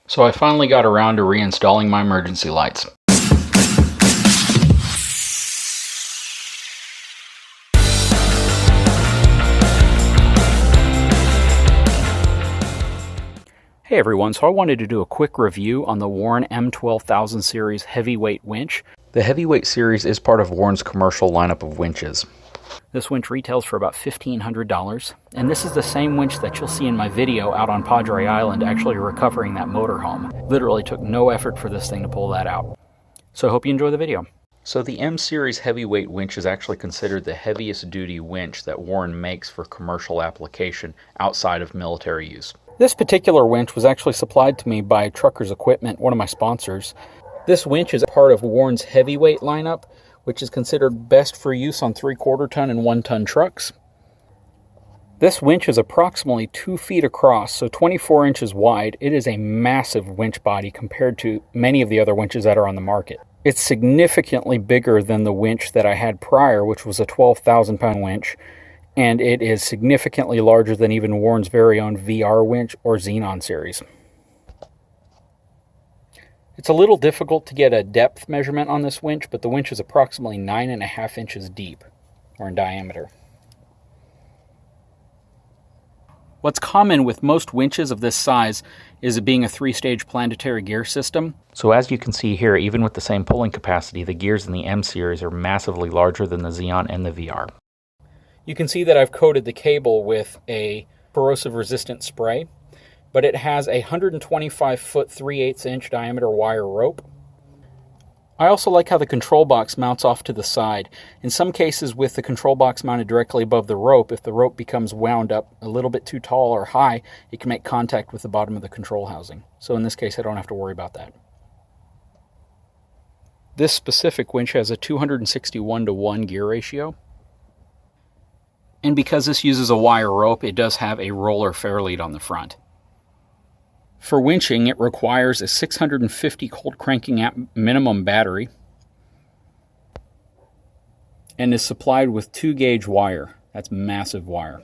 So I finally got around to reinstalling my emergency lights. Hey everyone, so I wanted to do a quick review on the Warn M12000 series heavyweight winch. The heavyweight series is part of Warn's commercial lineup of winches. This winch retails for about $1,500, and this is the same winch that you'll see in my video out on Padre Island actually recovering that motorhome. Literally took no effort for this thing to pull that out. So I hope you enjoy the video. So the M series heavyweight winch is actually considered the heaviest duty winch that Warn makes for commercial application outside of military use. This particular winch was actually supplied to me by Truckers Equipment, one of my sponsors. This winch is part of Warn's heavyweight lineup, which is considered best for use on 3/4 ton and 1 ton trucks. This winch is approximately 2 feet across, so 24 inches wide. It is a massive winch body compared to many of the other winches that are on the market. It's significantly bigger than the winch that I had prior, which was a 12,000 pound winch, and it is significantly larger than even Warn's very own VR winch or Xenon series. It's a little difficult to get a depth measurement on this winch, but the winch is approximately 9.5 inches deep, or in diameter. What's common with most winches of this size is it being a 3-stage planetary gear system. So as you can see here, even with the same pulling capacity, the gears in the M series are massively larger than the Xenon and the VR. You can see that I've coated the cable with a corrosive resistant spray, but it has a 125 foot 3/8 inch diameter wire rope. I also like how the control box mounts off to the side. In some cases with the control box mounted directly above the rope, if the rope becomes wound up a little bit too tall or high, it can make contact with the bottom of the control housing. So in this case, I don't have to worry about that. This specific winch has a 261:1 gear ratio. And because this uses a wire rope, it does have a roller fairlead on the front. For winching, it requires a 650 cold cranking amp minimum battery and is supplied with 2-gauge wire. That's massive wire.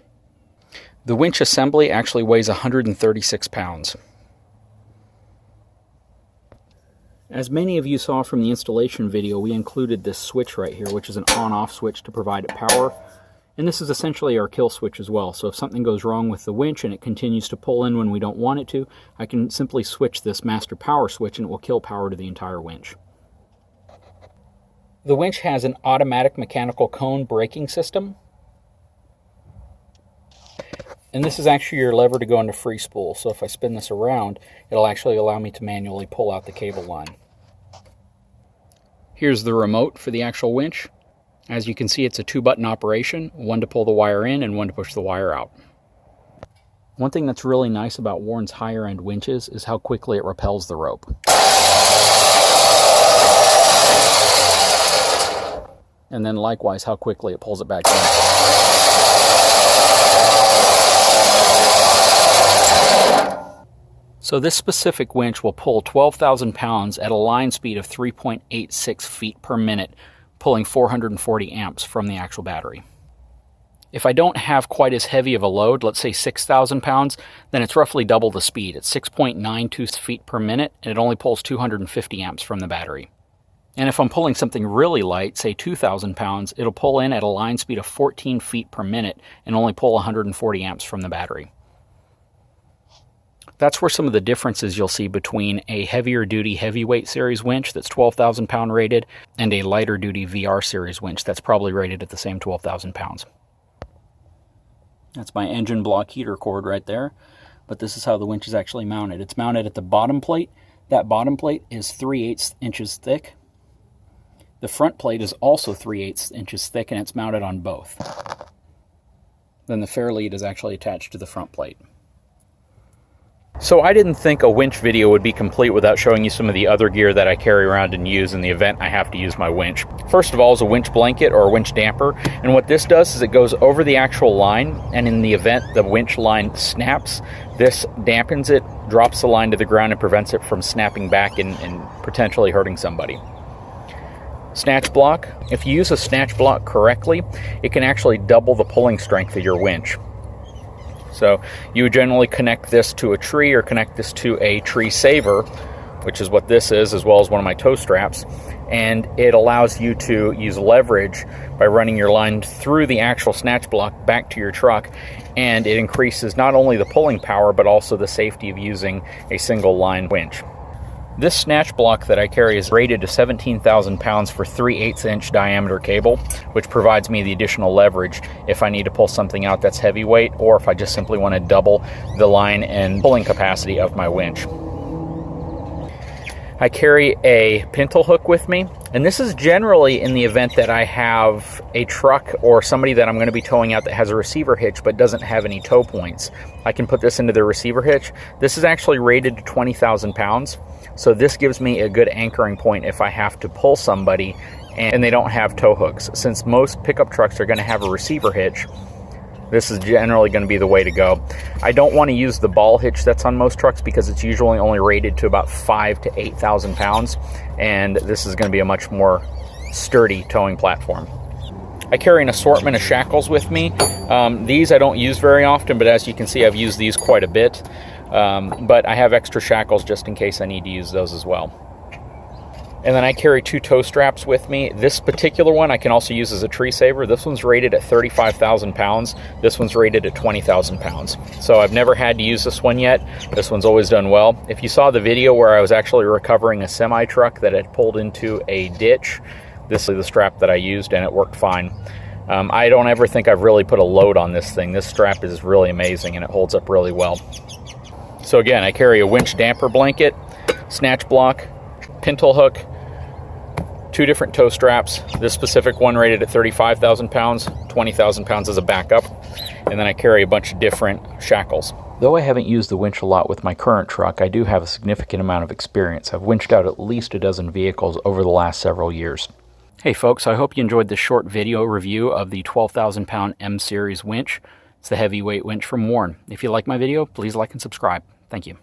The winch assembly actually weighs 136 pounds. As many of you saw from the installation video, we included this switch right here, which is an on-off switch to provide it power. And this is essentially our kill switch as well. So if something goes wrong with the winch and it continues to pull in when we don't want it to, I can simply switch this master power switch and it will kill power to the entire winch. The winch has an automatic mechanical cone braking system. And this is actually your lever to go into free spool. So if I spin this around, it'll actually allow me to manually pull out the cable line. Here's the remote for the actual winch. As you can see, it's a 2-button operation, one to pull the wire in and one to push the wire out. One thing that's really nice about Warn's higher end winches is how quickly it repels the rope. And then likewise, how quickly it pulls it back in. So this specific winch will pull 12,000 pounds at a line speed of 3.86 feet per minute, pulling 440 amps from the actual battery. If I don't have quite as heavy of a load, let's say 6,000 pounds, then it's roughly double the speed. It's 6.92 feet per minute, and it only pulls 250 amps from the battery. And if I'm pulling something really light, say 2,000 pounds, it'll pull in at a line speed of 14 feet per minute and only pull 140 amps from the battery. That's where some of the differences you'll see between a heavier duty heavyweight series winch that's 12,000 pound rated and a lighter duty VR series winch that's probably rated at the same 12,000 pounds. That's my engine block heater cord right there, but this is how the winch is actually mounted. It's mounted at the bottom plate. That bottom plate is 3/8 inches thick. The front plate is also 3/8 inches thick and it's mounted on both. Then the fairlead is actually attached to the front plate. So I didn't think a winch video would be complete without showing you some of the other gear that I carry around and use in the event I have to use my winch. First of all is a winch blanket or a winch damper, and what this does is it goes over the actual line, and in the event the winch line snaps, this dampens it, drops the line to the ground, and prevents it from snapping back and potentially hurting somebody. Snatch block. If you use a snatch block correctly, it can actually double the pulling strength of your winch. So you would generally connect this to a tree or connect this to a tree saver, which is what this is, as well as one of my tow straps. And it allows you to use leverage by running your line through the actual snatch block back to your truck, and it increases not only the pulling power but also the safety of using a single line winch. This snatch block that I carry is rated to 17,000 pounds for 3/8 inch diameter cable, which provides me the additional leverage if I need to pull something out that's heavyweight, or if I just simply want to double the line and pulling capacity of my winch. I carry a pintle hook with me, and this is generally in the event that I have a truck or somebody that I'm going to be towing out that has a receiver hitch but doesn't have any tow points. I can put this into the receiver hitch. This is actually rated to 20,000 pounds, so this gives me a good anchoring point if I have to pull somebody and they don't have tow hooks. Since most pickup trucks are going to have a receiver hitch, this is generally going to be the way to go. I don't want to use the ball hitch that's on most trucks because it's usually only rated to about 5,000 to 8,000 pounds, and this is going to be a much more sturdy towing platform. I carry an assortment of shackles with me. These I don't use very often, but as you can see, I've used these quite a bit. But I have extra shackles just in case I need to use those as well. And then I carry 2 tow straps with me. This particular one I can also use as a tree saver. This one's rated at 35,000 pounds. This one's rated at 20,000 pounds. So I've never had to use this one yet. This one's always done well. If you saw the video where I was actually recovering a semi-truck that had pulled into a ditch, this is the strap that I used, and it worked fine. I don't ever think I've really put a load on this thing. This strap is really amazing, and it holds up really well. So again, I carry a winch damper blanket, snatch block, pintle hook, 2 different tow straps. This specific one rated at 35,000 pounds, 20,000 pounds as a backup. And then I carry a bunch of different shackles. Though I haven't used the winch a lot with my current truck, I do have a significant amount of experience. I've winched out at least a dozen vehicles over the last several years. Hey folks, I hope you enjoyed this short video review of the 12,000 pound M Series winch. It's the heavyweight winch from Warn. If you like my video, please like and subscribe. Thank you.